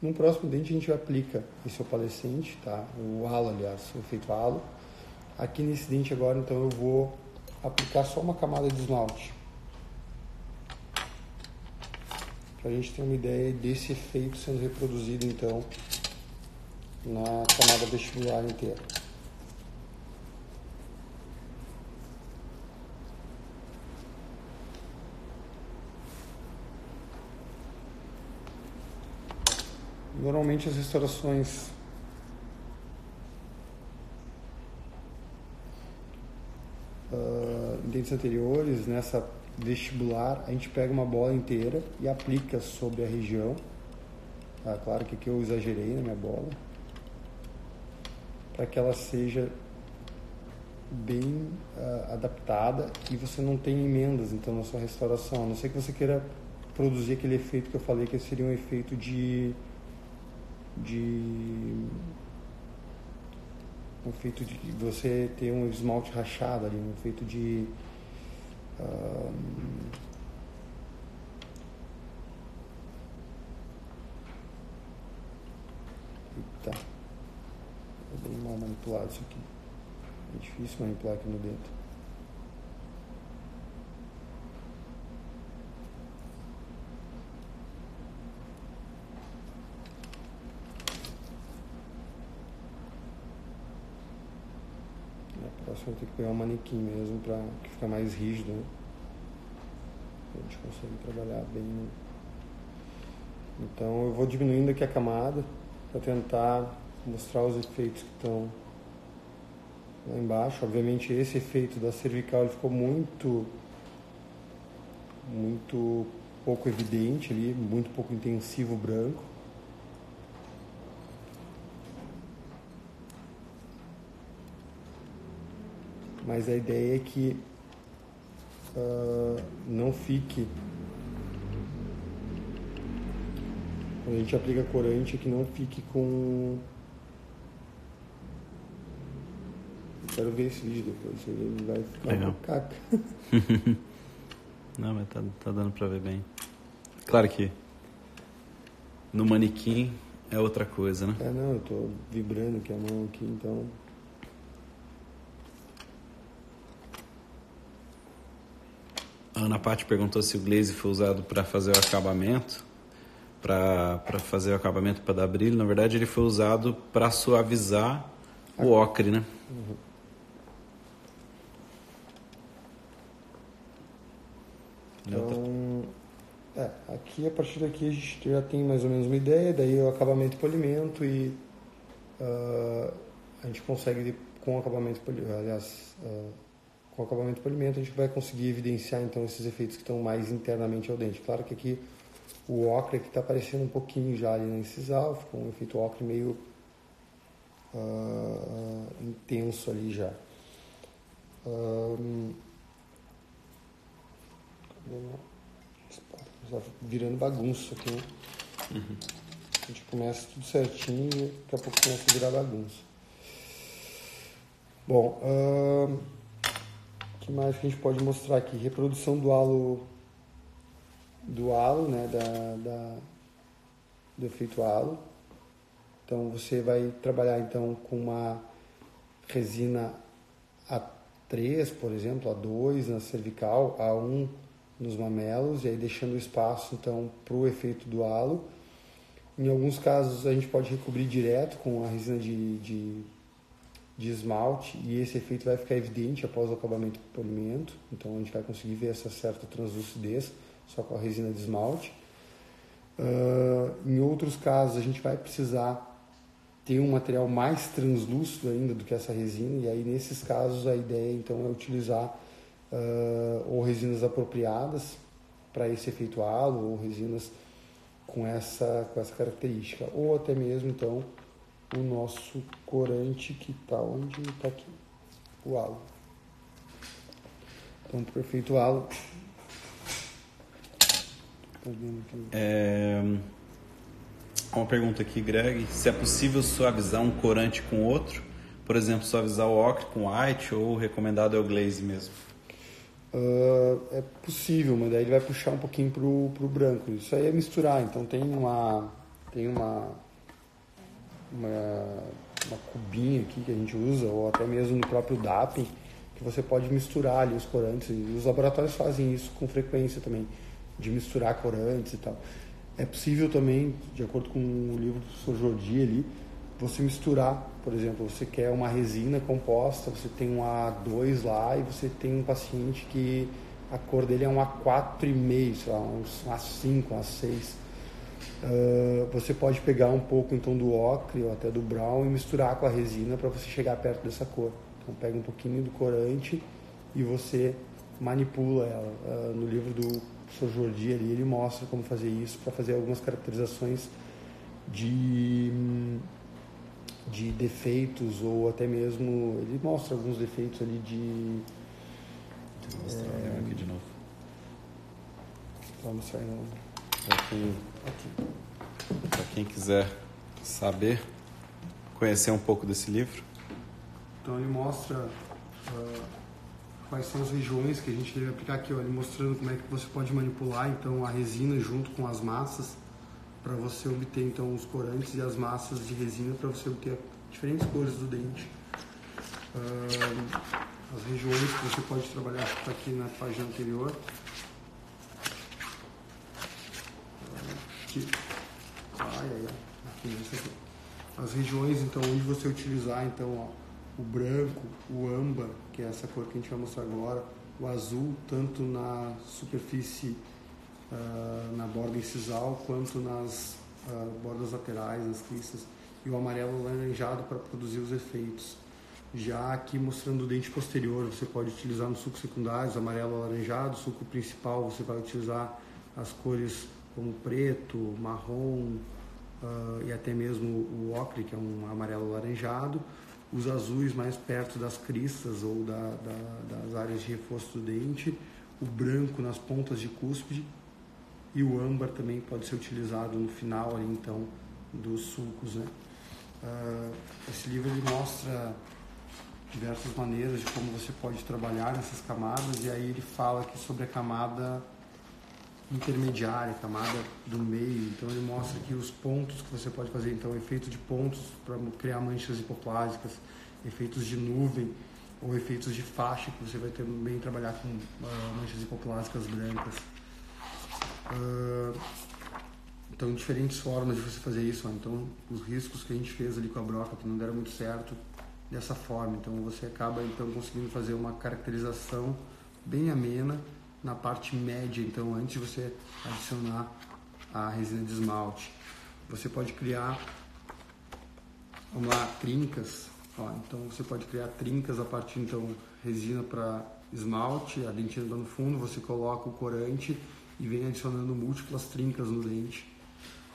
No próximo dente a gente aplica esse opalescente, tá? O halo, aliás, o efeito halo. Aqui nesse dente agora, então, eu vou aplicar só uma camada de esmalte, para a gente ter uma ideia desse efeito sendo reproduzido, então, na camada vestibular inteira. Normalmente as restaurações em dentes anteriores, nessa vestibular, a gente pega uma bola inteira e aplica sobre a região. Tá? Claro que aqui eu exagerei na minha bola, para que ela seja bem adaptada e você não tenha emendas então na sua restauração, a não ser que você queira produzir aquele efeito que eu falei, que seria um efeito de você ter um esmalte rachado ali, um efeito de tá, é bem mal manipulado isso aqui, é difícil manipular aqui no dedo. Próximo eu vou ter que pegar um manequim mesmo para que fica mais rígido, né? A gente consegue trabalhar bem. Então eu vou diminuindo aqui a camada para tentar mostrar os efeitos que estão lá embaixo. Obviamente esse efeito da cervical ele ficou muito pouco evidente ali, muito pouco intensivo branco. mas a ideia é que não fique, quando a gente aplica corante, que não fique com... Quero ver esse vídeo depois, ele vai ficar uma caca. Não, mas tá dando pra ver bem. Claro que no manequim é outra coisa, né? Não, eu tô vibrando aqui a mão aqui, então... A Ana Paty perguntou se o glaze foi usado para fazer o acabamento, para fazer o acabamento para dar brilho. Na verdade, ele foi usado para suavizar o ocre, né? Uhum. Então, aqui, a partir daqui a gente já tem mais ou menos uma ideia, daí o acabamento e polimento, e a gente consegue, com o acabamento e polimento, a gente vai conseguir evidenciar então esses efeitos que estão mais internamente ao dente. Claro que aqui o ocre aqui está aparecendo um pouquinho já ali na incisal, ficou um efeito ocre meio intenso ali já. Tá virando bagunça aqui, né? Uhum. A gente começa tudo certinho e daqui a pouco começa a virar bagunça. Bom, o que mais que a gente pode mostrar aqui? Reprodução do halo, né, do efeito halo. Então você vai trabalhar então com uma resina A3, por exemplo, A2 na cervical, A1 nos mamelos, e aí deixando espaço então para o efeito do halo. Em alguns casos a gente pode recobrir direto com a resina de esmalte, e esse efeito vai ficar evidente após o acabamento e polimento, então a gente vai conseguir ver essa certa translucidez só com a resina de esmalte. Em outros casos a gente vai precisar ter um material mais translúcido ainda do que essa resina, e aí nesses casos a ideia então é utilizar ou resinas apropriadas para esse efeito halo, ou resinas com essa característica, ou até mesmo então o nosso corante que está onde está aqui, o halo. Então, para o efeito halo, uma pergunta aqui, Greg, se é possível suavizar um corante com outro, por exemplo, suavizar o ocre com white, ou o recomendado é o glaze mesmo? É possível, mas daí ele vai puxar um pouquinho pro branco. Isso aí é misturar, então tem uma cubinha aqui que a gente usa, ou até mesmo no próprio DAPEN, que você pode misturar ali os corantes, e os laboratórios fazem isso com frequência também, de misturar corantes e tal. É possível também, de acordo com o livro do Sr. Jordi ali, você misturar, por exemplo, você quer uma resina composta, você tem um A2 lá e você tem um paciente que a cor dele é um A4,5, sei lá, um A5, um A6. Você pode pegar um pouco então do ocre ou até do brown e misturar com a resina para você chegar perto dessa cor. Então pega um pouquinho do corante e você manipula ela. No livro do Sr. Jordi ali, ele mostra como fazer isso para fazer algumas caracterizações de defeitos, ou até mesmo ele mostra alguns defeitos ali de... Vou mostrar aqui de novo. Vamos sair aqui. Para quem quiser saber, conhecer um pouco desse livro. Então ele mostra quais são as regiões que a gente deve aplicar aqui, ele mostrando como é que você pode manipular então a resina junto com as massas para você obter então os corantes e as massas de resina para você obter diferentes cores do dente. As regiões que você pode trabalhar está aqui na página anterior. Aqui. Aqui. As regiões então onde você utilizar então o branco, o âmbar, que é essa cor que a gente vai mostrar agora, o azul tanto na superfície na borda incisal quanto nas bordas laterais, nas cristas, e o amarelo laranjado para produzir os efeitos. Já aqui mostrando o dente posterior, você pode utilizar nos sulcos secundários amarelo alaranjado, sulco principal você vai utilizar as cores como preto, marrom e até mesmo o ocre, que é um amarelo alaranjado. os azuis mais perto das cristas ou das áreas de reforço do dente, o branco nas pontas de cúspide e o âmbar também pode ser utilizado no final ali, então, dos sulcos, né? Esse livro ele mostra diversas maneiras de como você pode trabalhar nessas camadas, e aí ele fala aqui sobre a camada intermediária, a camada do meio. Então ele mostra aqui os pontos que você pode fazer, então efeito de pontos para criar manchas hipoplásicas, efeitos de nuvem ou efeitos de faixa, que você vai também trabalhar com manchas hipoplásicas brancas. Então, diferentes formas de você fazer isso. Então, os riscos que a gente fez ali com a broca, que não deram muito certo, dessa forma. Então, você acaba então conseguindo fazer uma caracterização bem amena na parte média. Então, antes de você adicionar a resina de esmalte, você pode criar, vamos lá, trincas. Então, você pode criar trincas a partir, então, resina para esmalte, a dentina lá no fundo, você coloca o corante e vem adicionando múltiplas trincas no dente,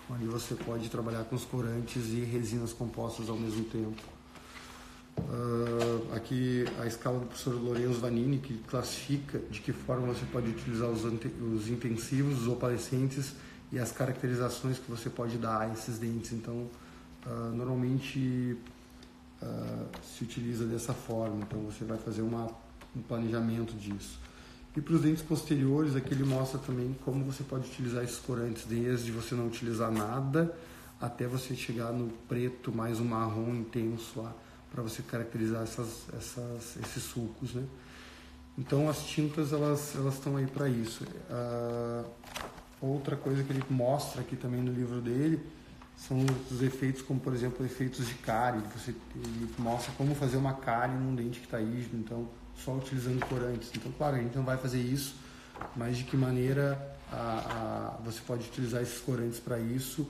onde você pode trabalhar com os corantes e resinas compostas ao mesmo tempo. Aqui a escala do professor Lorenzo Vanini, que classifica de que forma você pode utilizar os intensivos, os opalescentes e as caracterizações que você pode dar a esses dentes. Então, normalmente se utiliza dessa forma, então você vai fazer um planejamento disso. E para os dentes posteriores, aqui ele mostra também como você pode utilizar esses corantes, desde você não utilizar nada até você chegar no preto mais um marrom intenso lá, para você caracterizar esses sulcos, né? Então as tintas elas estão aí para isso. Outra coisa que ele mostra aqui também no livro dele são os efeitos, como por exemplo efeitos de cárie. Ele mostra como fazer uma cárie num dente que está rígido, então só utilizando corantes. Então, claro, a gente não vai fazer isso, mas de que maneira você pode utilizar esses corantes para isso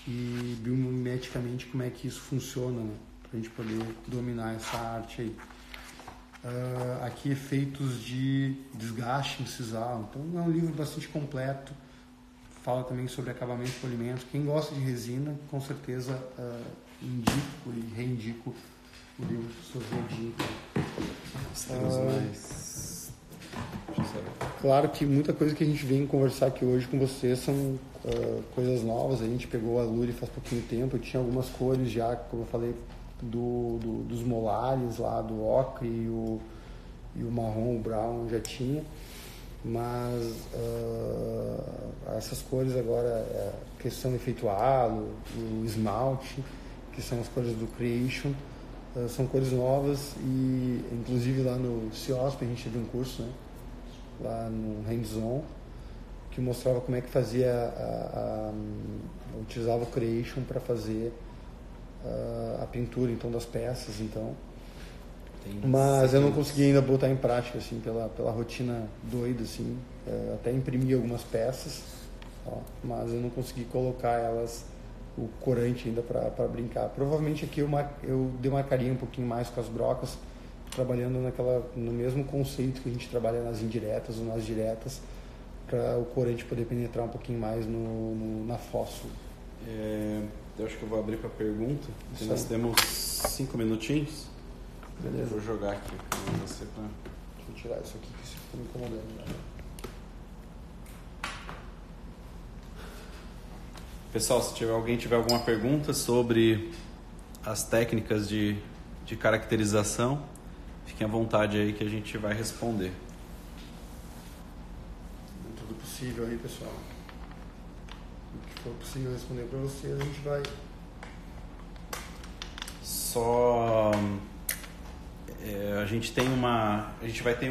e biomimeticamente como é que isso funciona, né? Para a gente poder dominar essa arte aí. Aqui efeitos de desgaste incisal. Então é um livro bastante completo. Fala também sobre acabamento e polimento. Quem gosta de resina, com certeza indico e reindico o livro do professor Rodinho. Claro que muita coisa que a gente vem conversar aqui hoje com vocês são coisas novas. A gente pegou a Luri faz pouquinho tempo, eu tinha algumas cores já, como eu falei, dos molares lá, do ocre e o marrom, o brown já tinha, mas essas cores agora, questão efeito halo, o esmalte, que são as cores do Creation, são cores novas, e inclusive lá no CIOSP a gente teve um curso, né, lá no Hands-On, que mostrava como é que fazia utilizava o Creation para fazer a pintura então das peças, então. Mas eu não consegui ainda botar em prática assim pela rotina doida assim, até imprimi algumas peças, mas eu não consegui colocar elas, o corante ainda para brincar. Provavelmente aqui eu demarcaria um pouquinho mais com as brocas, trabalhando no mesmo conceito que a gente trabalha nas indiretas ou nas diretas, para o corante poder penetrar um pouquinho mais na fósforo. Eu acho que eu vou abrir para pergunta. Nós temos 5 minutinhos. Beleza. Eu vou jogar aqui para você. Deixa eu tirar isso aqui que isso fica me incomodando. Né? Pessoal, se alguém tiver alguma pergunta sobre as técnicas de caracterização, fiquem à vontade aí que a gente vai responder. Tudo possível aí, pessoal. O que for possível responder para vocês, a gente vai. A gente vai ter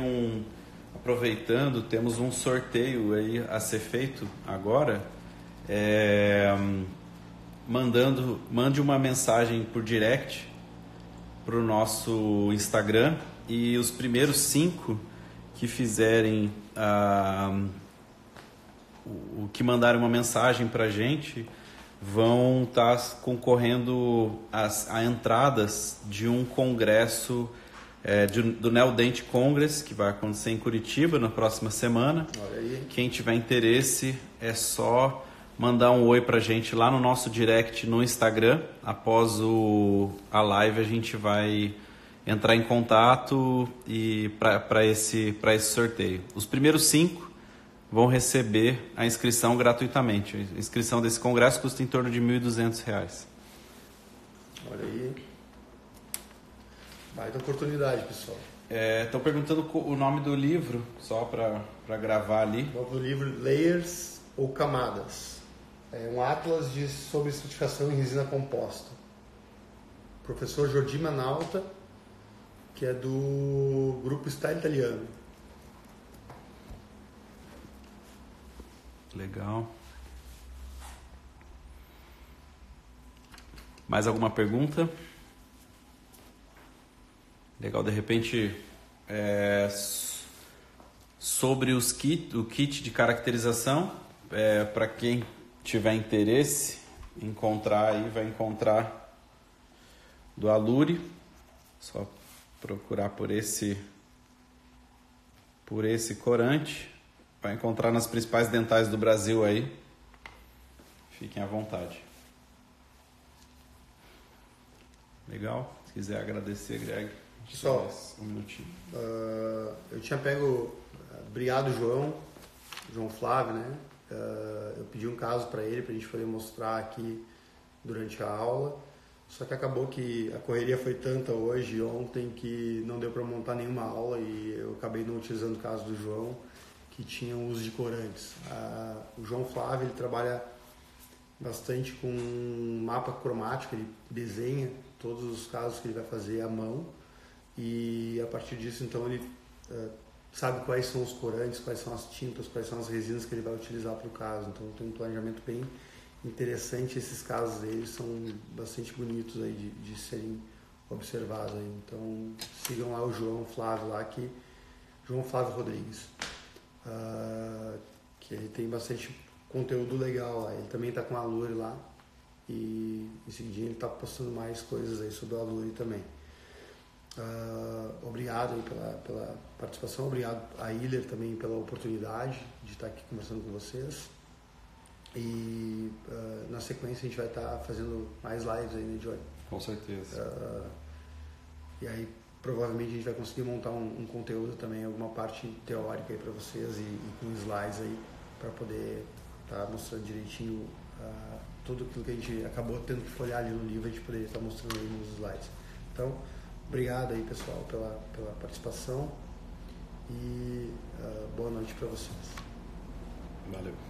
aproveitando, temos um sorteio aí a ser feito agora. Mande uma mensagem por direct para o nosso Instagram, e os primeiros 5 que fizerem o que mandarem uma mensagem para a gente vão estar concorrendo a entradas de um congresso do Neodent Congress, que vai acontecer em Curitiba na próxima semana. Olha aí. Quem tiver interesse é só mandar um oi pra gente lá no nosso direct no Instagram. Após a live a gente vai entrar em contato e para esse sorteio. Os primeiros 5 vão receber a inscrição gratuitamente. A inscrição desse congresso custa em torno de R$ 1.200. Olha aí. Baita oportunidade, pessoal. Estão perguntando o nome do livro, só para gravar ali. O nome do livro, Layers ou Camadas. É um atlas sobre estratificação em resina composta. Professor Jordi Manalta, que é do Grupo Style Italiano. Legal. Mais alguma pergunta? Legal, de repente, sobre o kit de caracterização, para quem tiver interesse em encontrar aí, vai encontrar do Alure, só procurar por esse corante, vai encontrar nas principais dentais do Brasil aí, fiquem à vontade. Legal, se quiser agradecer, Greg. Só um minutinho. Eu tinha pego, obrigado João Flávio, né? Eu pedi um caso para ele, para a gente poder mostrar aqui durante a aula, só que acabou que a correria foi tanta hoje e ontem que não deu para montar nenhuma aula e eu acabei não utilizando o caso do João, que tinha o uso de corantes. O João Flávio, ele trabalha bastante com mapa cromático, ele desenha todos os casos que ele vai fazer à mão. E a partir disso, então, ele sabe quais são os corantes, quais são as tintas, quais são as resinas que ele vai utilizar para o caso. Então, tem um planejamento bem interessante. Esses casos dele são bastante bonitos aí de serem observados. Aí. Então, sigam lá o João Flávio, João Flávio Rodrigues, que ele tem bastante conteúdo legal lá. Ele também está com a Alure lá e em seguida ele está postando mais coisas aí sobre a Alure também. Obrigado aí pela participação, obrigado a Iller também pela oportunidade de estar aqui conversando com vocês e na sequência a gente vai estar fazendo mais lives aí, né, Johnny? Com certeza. E aí provavelmente a gente vai conseguir montar um conteúdo também, alguma parte teórica aí para vocês e com slides aí para poder estar mostrando direitinho tudo aquilo que a gente acabou tendo que folhear ali no livro, a gente poderia estar mostrando aí nos slides. Então, obrigado aí, pessoal, pela participação e boa noite para vocês. Valeu.